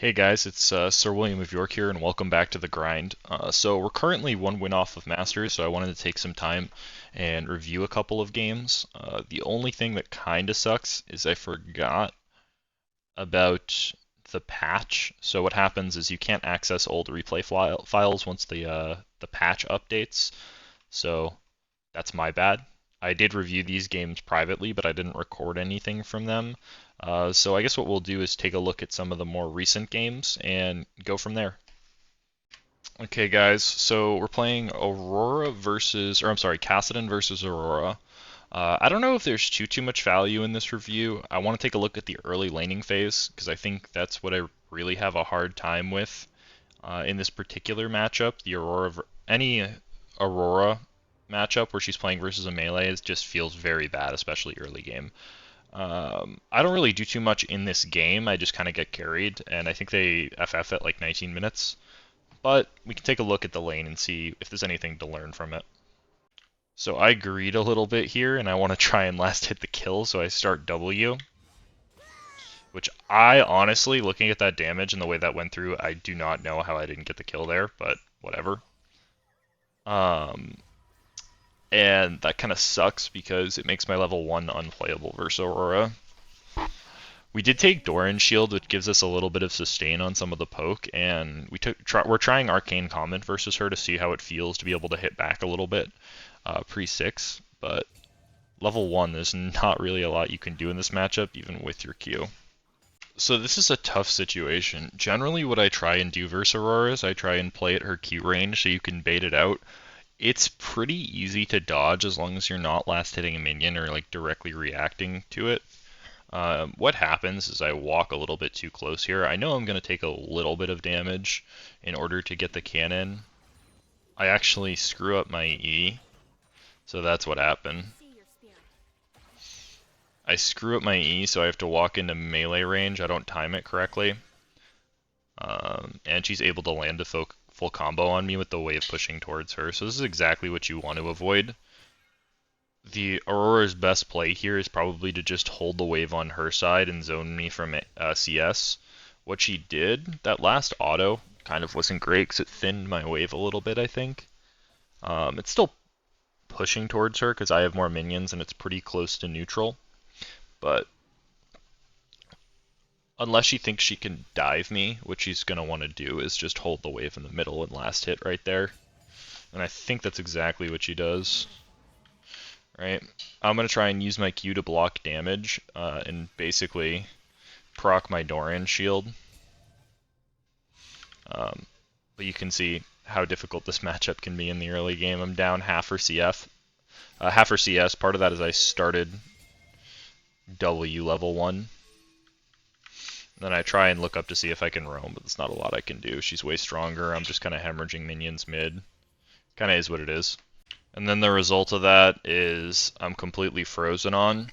Hey guys, it's Sir William of York here, and welcome back to the grind. So we're currently one win off of Masters, so I wanted to take some time and review a couple of games. The only thing that kind of sucks is I forgot about the patch. So what happens is you can't access old replay files once the patch updates. So that's my bad. I did review these games privately, but I didn't record anything from them. So I guess what we'll do is take a look at some of the more recent games and go from there. Okay, guys, so we're playing Aurora versus, or I'm sorry, Kassadin versus Aurora. I don't know if there's too much value in this review. I want to take a look at the early laning phase because I think that's what I really have a hard time with in this particular matchup. The any Aurora matchup where she's playing versus a melee just feels very bad, especially early game. I don't really do too much in this game. I just kind of get carried, and I think they FF at like 19 minutes. But we can take a look at the lane and see if there's anything to learn from it. So I greed a little bit here, and I want to try and last hit the kill, so I start W. Which I honestly, looking at that damage and the way that went through, I do not know how I didn't get the kill there, but whatever. Um, and that kind of sucks because it makes my level 1 unplayable versus Aurora. We did take Doran's Shield, which gives us a little bit of sustain on some of the poke, and we're trying Arcane Comment versus her to see how it feels to be able to hit back a little bit pre-6, but level 1, there's not really a lot you can do in this matchup, even with your Q. So this is a tough situation. Generally what I try and do versus Aurora is I try and play at her Q range so you can bait it out. It's pretty easy to dodge as long as you're not last hitting a minion or like directly reacting to it. What happens is I walk a little bit too close here. I know I'm going to take a little bit of damage in order to get the cannon. I actually screw up my E, so that's what happened. I screw up my E, so I have to walk into melee range. I don't time it correctly. And she's able to land a full combo on me with the wave pushing towards her. So this is exactly what you want to avoid. The Aurora's best play here is probably to just hold the wave on her side and zone me from CS. What she did, that last auto kind of wasn't great because it thinned my wave a little bit, I think. It's still pushing towards her because I have more minions and it's pretty close to neutral. But unless she thinks she can dive me, what she's going to want to do is just hold the wave in the middle and last hit right there. And I think that's exactly what she does. Right? I'm going to try and use my Q to block damage and basically proc my Doran's Shield. But you can see how difficult this matchup can be in the early game. I'm down half for half for CS. Part of that is I started W level 1. Then I try and look up to see if I can roam, but there's not a lot I can do. She's way stronger. I'm just kind of hemorrhaging minions mid. Kind of is what it is. And then the result of that is I'm completely frozen on.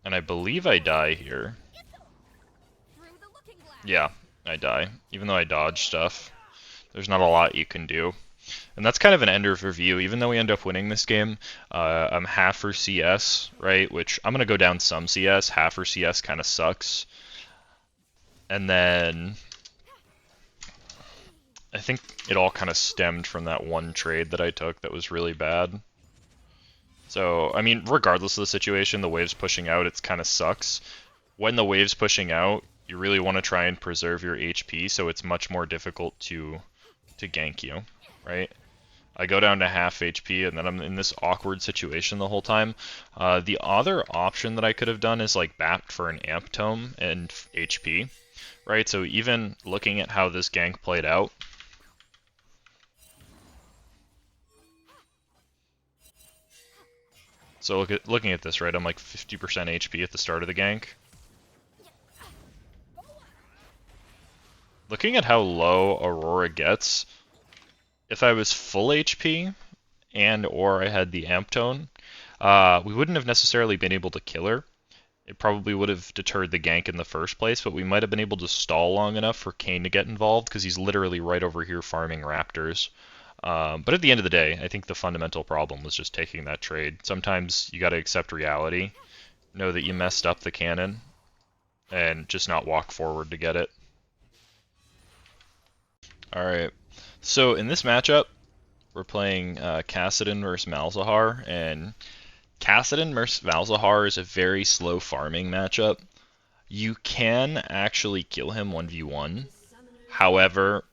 And I believe I die here. Yeah, I die. Even though I dodge stuff, there's not a lot you can do. And that's kind of an end of review. Even though we end up winning this game, I'm half for CS, right? Which I'm going to go down some CS. Half for CS kind of sucks. And then I think it all kind of stemmed from that one trade that I took that was really bad. So, I mean, regardless of the situation, the wave's pushing out, it kind of sucks. When the wave's pushing out, you really want to try and preserve your HP, so it's much more difficult to gank you, right? I go down to half HP, and then I'm in this awkward situation the whole time. The other option that I could have done is like bapped for an amp tome and HP, right? So even looking at how this gank played out, so looking at this, right, I'm like 50% HP at the start of the gank. Looking at how low Aurora gets, if I was full HP and or I had the amp tone, we wouldn't have necessarily been able to kill her. It probably would have deterred the gank in the first place, but we might have been able to stall long enough for Kayn to get involved because he's literally right over here farming raptors. But at the end of the day, I think the fundamental problem was just taking that trade. Sometimes you got to accept reality, know that you messed up the cannon, and just not walk forward to get it. Alright, so in this matchup, we're playing Kassadin versus Malzahar, and Kassadin versus Malzahar is a very slow farming matchup. You can actually kill him 1v1. However,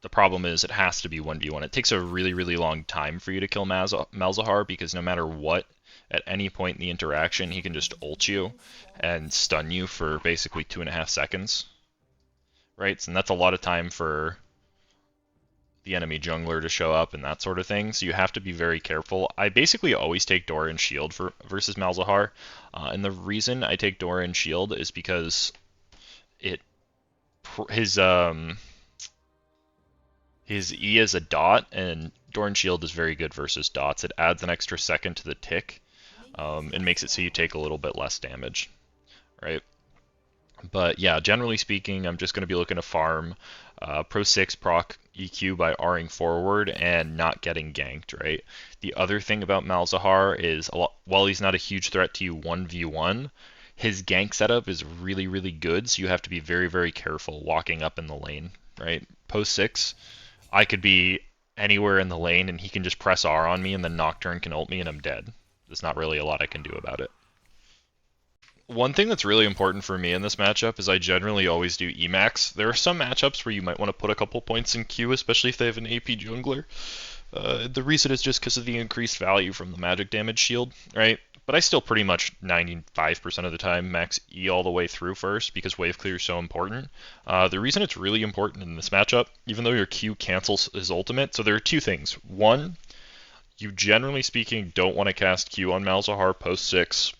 the problem is it has to be 1v1. It takes a really, really long time for you to kill Malzahar because no matter what, at any point in the interaction, he can just ult you and stun you for basically 2.5 seconds. Right? And that's a lot of time for the enemy jungler to show up and that sort of thing, so you have to be very careful. I basically always take Doran Shield versus Malzahar, and the reason I take Doran Shield is because his E is a dot, and Doran Shield is very good versus dots. It adds an extra second to the tick, and makes it so you take a little bit less damage, right? But yeah, generally speaking, I'm just going to be looking to farm Pro 6 proc EQ by Ring forward and not getting ganked, right? The other thing about Malzahar is, while he's not a huge threat to you 1v1, his gank setup is really, really good, so you have to be very, very careful walking up in the lane, right? Post 6, I could be anywhere in the lane and he can just press R on me and then Nocturne can ult me and I'm dead. There's not really a lot I can do about it. One thing that's really important for me in this matchup is I generally always do Emax. There are some matchups where you might want to put a couple points in Q, especially if they have an AP jungler. The reason is just because of the increased value from the magic damage shield, right? But I still pretty much 95% of the time max E all the way through first because wave clear is so important. The reason it's really important in this matchup, even though your Q cancels his ultimate, so there are two things. One, you generally speaking don't want to cast Q on Malzahar post 6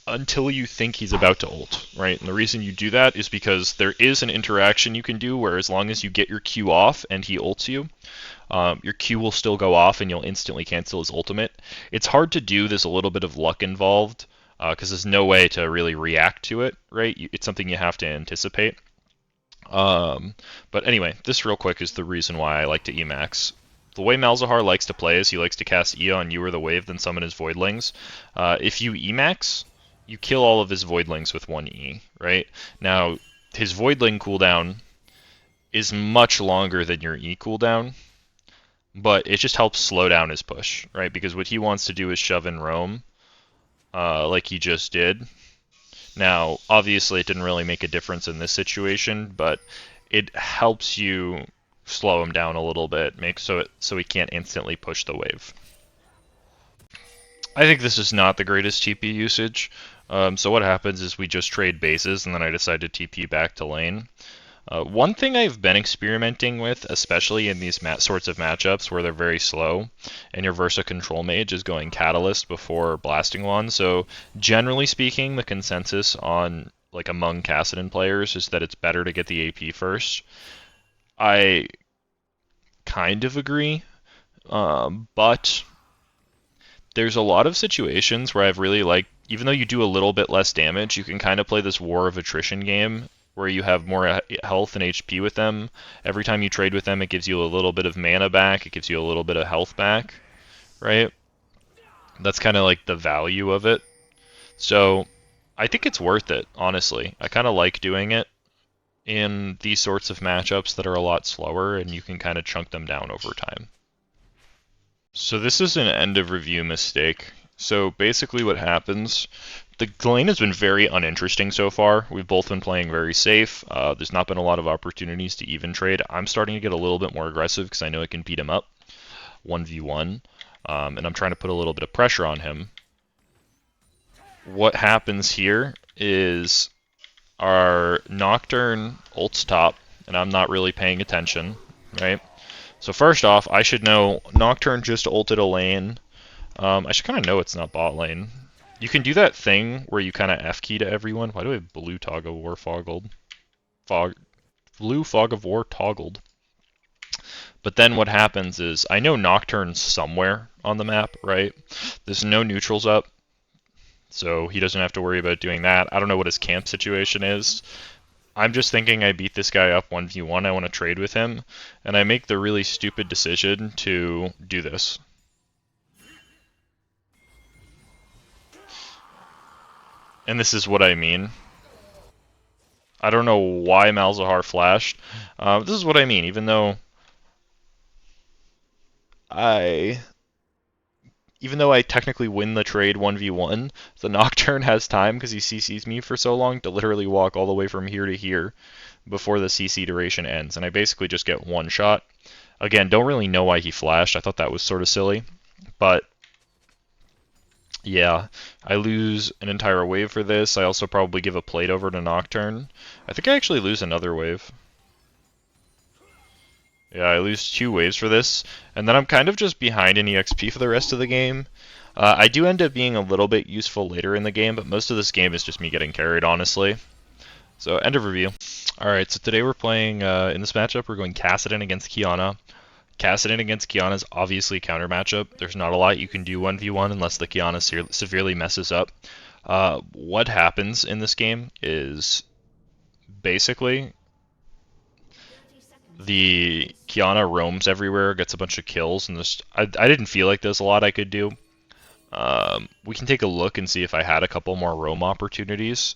until you think he's about to ult, right? And the reason you do that is because there is an interaction you can do where as long as you get your Q off and he ults you, your Q will still go off and you'll instantly cancel his ultimate. It's hard to do, there's a little bit of luck involved, because there's no way to really react to it, right? It's something you have to anticipate. But anyway, this real quick is the reason why I like to Emax. The way Malzahar likes to play is he likes to cast E on you or the wave, then summon his Voidlings. If you Emax, you kill all of his Voidlings with 1 E, right? Now, his Voidling cooldown is much longer than your E cooldown, but it just helps slow down his push, right? Because what he wants to do is shove and roam, like he just did. Now, obviously, it didn't really make a difference in this situation, but it helps you slow him down a little bit, so he can't instantly push the wave. I think this is not the greatest TP usage. So what happens is we just trade bases, and then I decide to TP back to lane. One thing I've been experimenting with, especially in these sorts of matchups where they're very slow, and your Versa control mage is going Catalyst before Blasting Wand. So generally speaking, the consensus on among Kassadin players is that it's better to get the AP first. I kind of agree, but there's a lot of situations where I've really liked, even though you do a little bit less damage, you can kind of play this war of attrition game where you have more health and HP with them. Every time you trade with them, it gives you a little bit of mana back, it gives you a little bit of health back, right? That's kind of like the value of it. So I think it's worth it, honestly. I kind of like doing it in these sorts of matchups that are a lot slower, and you can kind of chunk them down over time. So this is an end of review mistake. So basically what happens, the lane has been very uninteresting so far. We've both been playing very safe. There's not been a lot of opportunities to even trade. I'm starting to get a little bit more aggressive because I know I can beat him up 1v1. And I'm trying to put a little bit of pressure on him. What happens here is our Nocturne ults top, and I'm not really paying attention, right? So first off, I should know Nocturne just ulted a lane. I should kind of know it's not bot lane. You can do that thing where you kind of F-key to everyone. Why do I have blue Fog of War blue Fog of War toggled? But then what happens is, I know Nocturne's somewhere on the map, right? There's no neutrals up, so he doesn't have to worry about doing that. I don't know what his camp situation is. I'm just thinking I beat this guy up 1v1, I want to trade with him, and I make the really stupid decision to do this. And this is what I mean. I don't know why Malzahar flashed. This is what I mean, even though I technically win the trade 1v1, the Nocturne has time because he CCs me for so long to literally walk all the way from here to here before the CC duration ends, and I basically just get one shot. Again, don't really know why he flashed. I thought that was sort of silly, but yeah, I lose an entire wave for this. I also probably give a plate over to Nocturne. I think I actually lose another wave. Yeah, I lose 2 waves for this, and then I'm kind of just behind in EXP for the rest of the game. I do end up being a little bit useful later in the game, but most of this game is just me getting carried, honestly. So, end of review. Alright, so today we're playing, in this matchup, we're going Kassadin against Qiyana. Kassadin against Qiyana is obviously a counter matchup. There's not a lot you can do 1v1 unless the Qiyana severely messes up. What happens in this game is basically the Qiyana roams everywhere, gets a bunch of kills, and I didn't feel like there's a lot I could do. We can take a look and see if I had a couple more roam opportunities,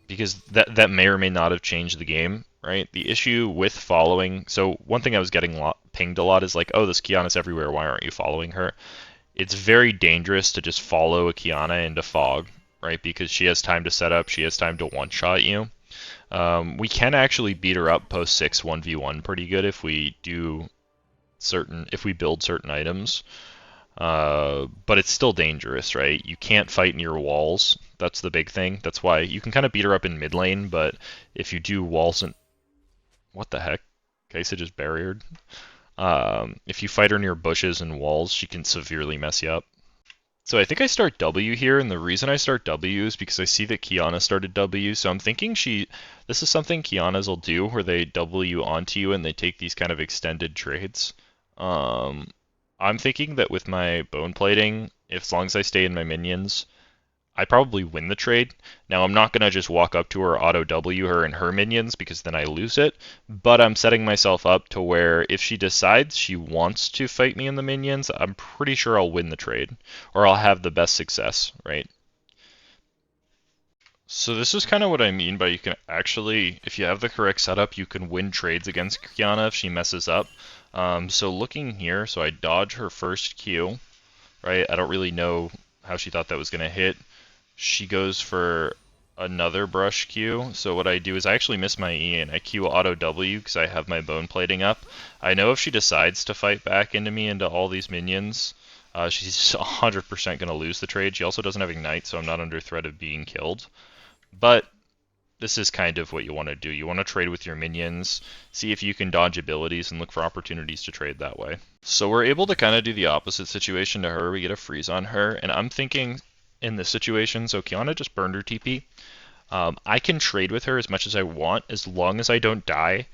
because that may or may not have changed the game, right? The issue with following, so one thing I was getting pinged a lot is like, oh, this Qiyana's everywhere, why aren't you following her? It's very dangerous to just follow a Qiyana into fog, right? Because she has time to set up, she has time to one-shot you. We can actually beat her up post 6 1v1 pretty good if we build certain items. But it's still dangerous, right? You can't fight near walls. That's the big thing. That's why you can kind of beat her up in mid lane, but if you do walls and... What the heck? Kai'Sa just barriered. If you fight her near bushes and walls, she can severely mess you up. So I think I start W here, and the reason I start W is because I see that Qiyana started W, so I'm thinking this is something Qiyana's will do, where they W onto you and they take these kind of extended trades. I'm thinking that with my bone plating, as long as I stay in my minions, I probably win the trade. Now, I'm not going to just walk up to her, auto W her and her minions, because then I lose it, but I'm setting myself up to where if she decides she wants to fight me in the minions, I'm pretty sure I'll win the trade, or I'll have the best success, right? So this is kind of what I mean by you can actually, if you have the correct setup, you can win trades against Qiyana if she messes up. So looking here, so I dodge her first Q, right? I don't really know how she thought that was going to hit. She goes for another brush Q, so what I do is I actually miss my E and I Q auto W because I have my bone plating up. I know if she decides to fight back into me into all these minions, she's 100% going to lose the trade. She also doesn't have Ignite, so I'm not under threat of being killed. But this is kind of what you want to do. You want to trade with your minions, see if you can dodge abilities, and look for opportunities to trade that way. So we're able to kind of do the opposite situation to her. We get a freeze on her, and I'm thinking in this situation, so Qiyana just burned her TP. I can trade with her as much as I want as long as I don't die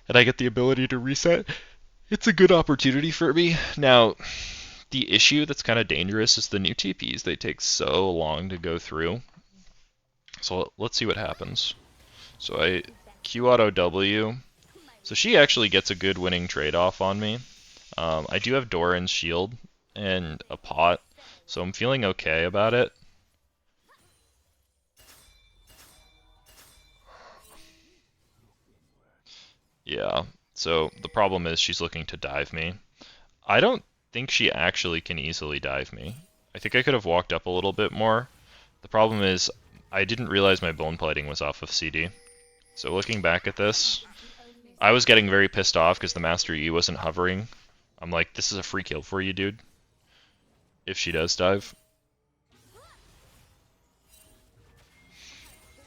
and I get the ability to reset. It's a good opportunity for me. Now, the issue that's kind of dangerous is the new TPs. They take so long to go through. So let's see what happens. So I Q auto W. So she actually gets a good winning trade-off on me. I do have Doran's shield and a pot, so I'm feeling okay about it. Yeah, so the problem is she's looking to dive me. I don't think she actually can easily dive me. I think I could have walked up a little bit more. The problem is I didn't realize my bone plating was off of CD. So looking back at this, I was getting very pissed off because the Master E wasn't hovering. I'm like, this is a free kill for you, dude. If she does dive.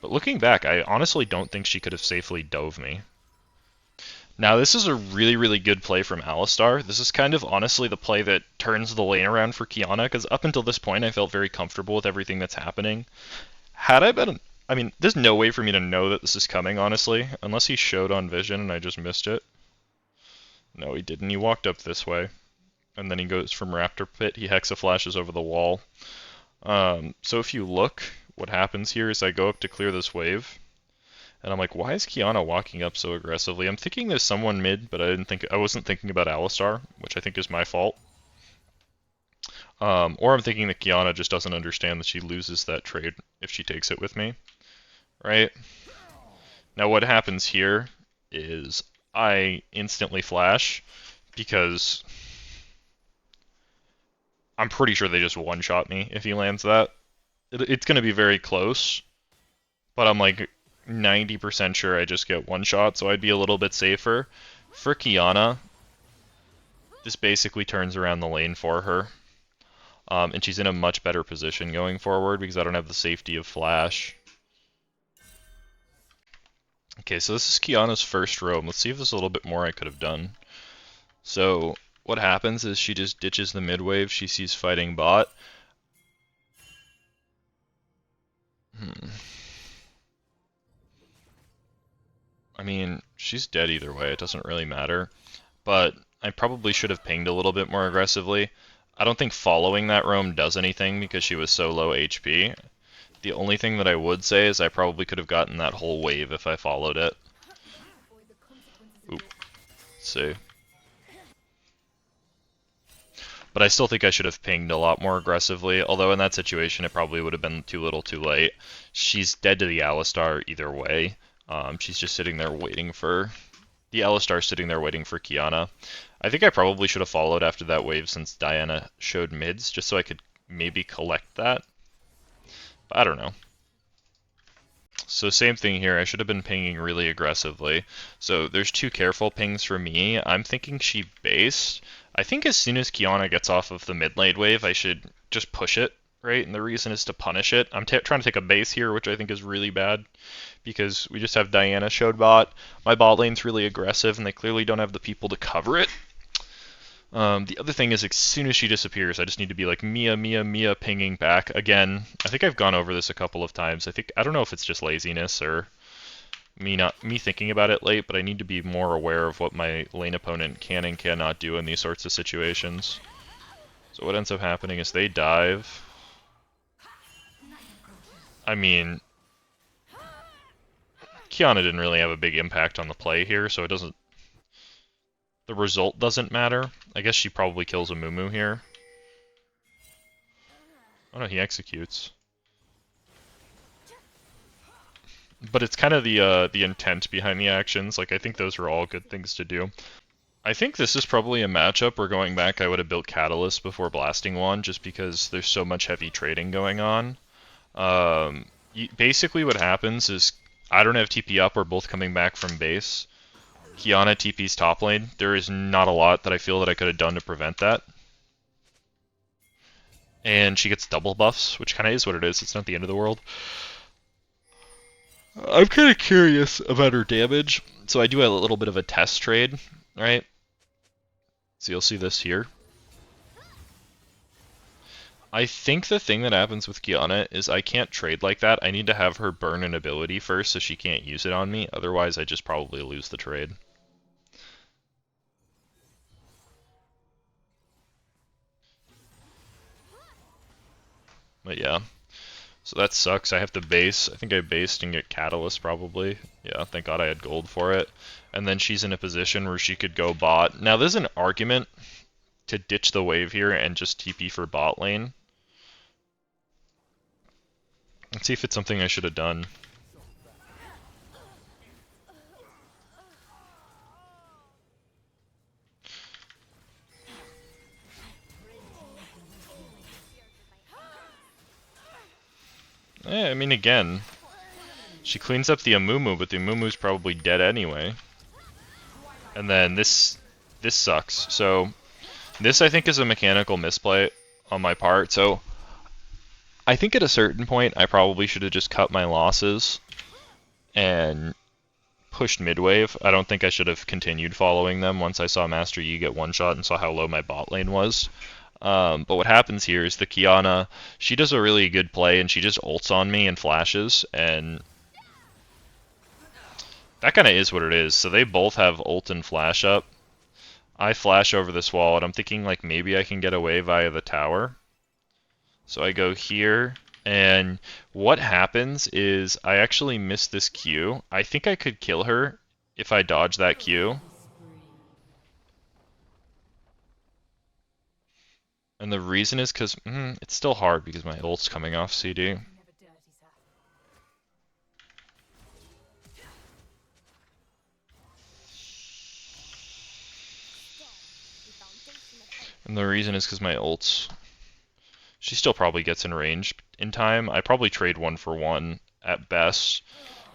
But looking back, I honestly don't think she could have safely dove me. Now, this is a really, really good play from Alistar. This is kind of honestly the play that turns the lane around for Qiyana, because up until this point I felt very comfortable with everything that's happening. Had I been... I mean, there's no way for me to know that this is coming, honestly, unless he showed on vision and I just missed it. No, he didn't. He walked up this way. And then he goes from Raptor Pit, he Hexa flashes over the wall. So if you look, what happens here is I go up to clear this wave. And I'm like, why is Qiyana walking up so aggressively? I'm thinking there's someone mid, but I wasn't thinking about Alistar, which I think is my fault. Or I'm thinking that Kiana just doesn't understand that she loses that trade if she takes it with me, right? Now what happens here is I instantly flash because I'm pretty sure they just one-shot me if he lands that. It's going to be very close, but I'm like 90% sure I just get one shot, so I'd be a little bit safer. For Kiana, this basically turns around the lane for her. And she's in a much better position going forward because I don't have the safety of flash. Okay, so this is Kiana's first roam. Let's see if there's a little bit more I could have done. So what happens is she just ditches the mid wave. She sees fighting bot. I mean, she's dead either way. It doesn't really matter. But I probably should have pinged a little bit more aggressively. I don't think following that roam does anything because she was so low HP. The only thing that I would say is I probably could have gotten that whole wave if I followed it. Oop. Let's see. But I still think I should have pinged a lot more aggressively, although in that situation it probably would have been too little too late. She's dead to the Alistar either way. She's just sitting there waiting for... The Alistar's sitting there waiting for Kiana. I think I probably should have followed after that wave since Diana showed mids, just so I could maybe collect that. But I don't know. So same thing here, I should have been pinging really aggressively. So there's two careful pings for me. I'm thinking she based. I think as soon as Kiana gets off of the mid lane wave, I should just push it, right? And the reason is to punish it. I'm trying to take a base here, which I think is really bad, because we just have Diana showed bot. My bot lane's really aggressive, and they clearly don't have the people to cover it. The other thing is, as soon as she disappears, I just need to be like Mia, Mia, Mia, pinging back. Again, I think I've gone over this a couple of times. I don't know if it's just laziness or me thinking about it late, but I need to be more aware of what my lane opponent can and cannot do in these sorts of situations. So what ends up happening is they dive. I mean, Kiana didn't really have a big impact on the play here, so it doesn't... The result doesn't matter. I guess she probably kills a Mumu here. Oh no, he executes. But it's kind of the intent behind the actions. Like, I think those are all good things to do. I think this is probably a matchup where going back I would have built Catalyst before blasting one, just because there's so much heavy trading going on. Basically what happens is I don't have TP up, we're both coming back from base. Kiana TP's top lane. There is not a lot that I feel that I could have done to prevent that. And she gets double buffs, which kind of is what it is. It's not the end of the world. I'm kind of curious about her damage, so I do have a little bit of a test trade, right? So you'll see this here. I think the thing that happens with Kiana is I can't trade like that. I need to have her burn an ability first so she can't use it on me. Otherwise, I just probably lose the trade. But yeah. So that sucks. I have to base. I think I based and get Catalyst probably. Yeah, thank God I had gold for it. And then she's in a position where she could go bot. Now there's an argument to ditch the wave here and just TP for bot lane. Let's see if it's something I should have done. I mean, again, she cleans up the Amumu, but the Amumu's probably dead anyway. And then this sucks. So this, I think, is a mechanical misplay on my part. So I think at a certain point, I probably should have just cut my losses and pushed mid-wave. I don't think I should have continued following them once I saw Master Yi get one shot and saw how low my bot lane was. But what happens here is the Kiana, she does a really good play and she just ults on me and flashes, and that kind of is what it is. So they both have ult and flash up. I flash over this wall and I'm thinking like maybe I can get away via the tower. So I go here, and what happens is I actually miss this Q. I think I could kill her if I dodge that Q. And the reason is because it's still hard because my ult's coming off CD. And the reason is because my ult's... She still probably gets in range in time. I probably trade 1-for-1 at best.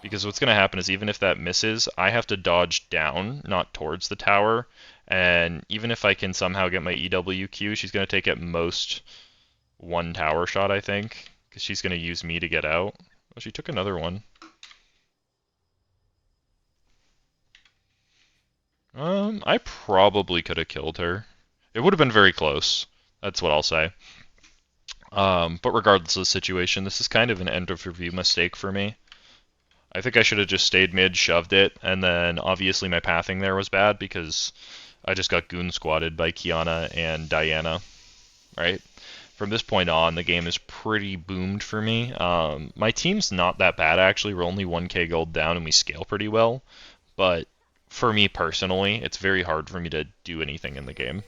Because what's going to happen is even if that misses, I have to dodge down, not towards the tower. And even if I can somehow get my EWQ, she's going to take at most one tower shot, I think. Because she's going to use me to get out. Oh, she took another one. I probably could have killed her. It would have been very close. That's what I'll say. But regardless of the situation, this is kind of an end of review mistake for me. I think I should have just stayed mid, shoved it, and then obviously my pathing there was bad because I just got goon squatted by Qiyana and Diana, right? From this point on, the game is pretty boomed for me. My team's not that bad, actually. We're only 1k gold down and we scale pretty well. But for me personally, it's very hard for me to do anything in the game.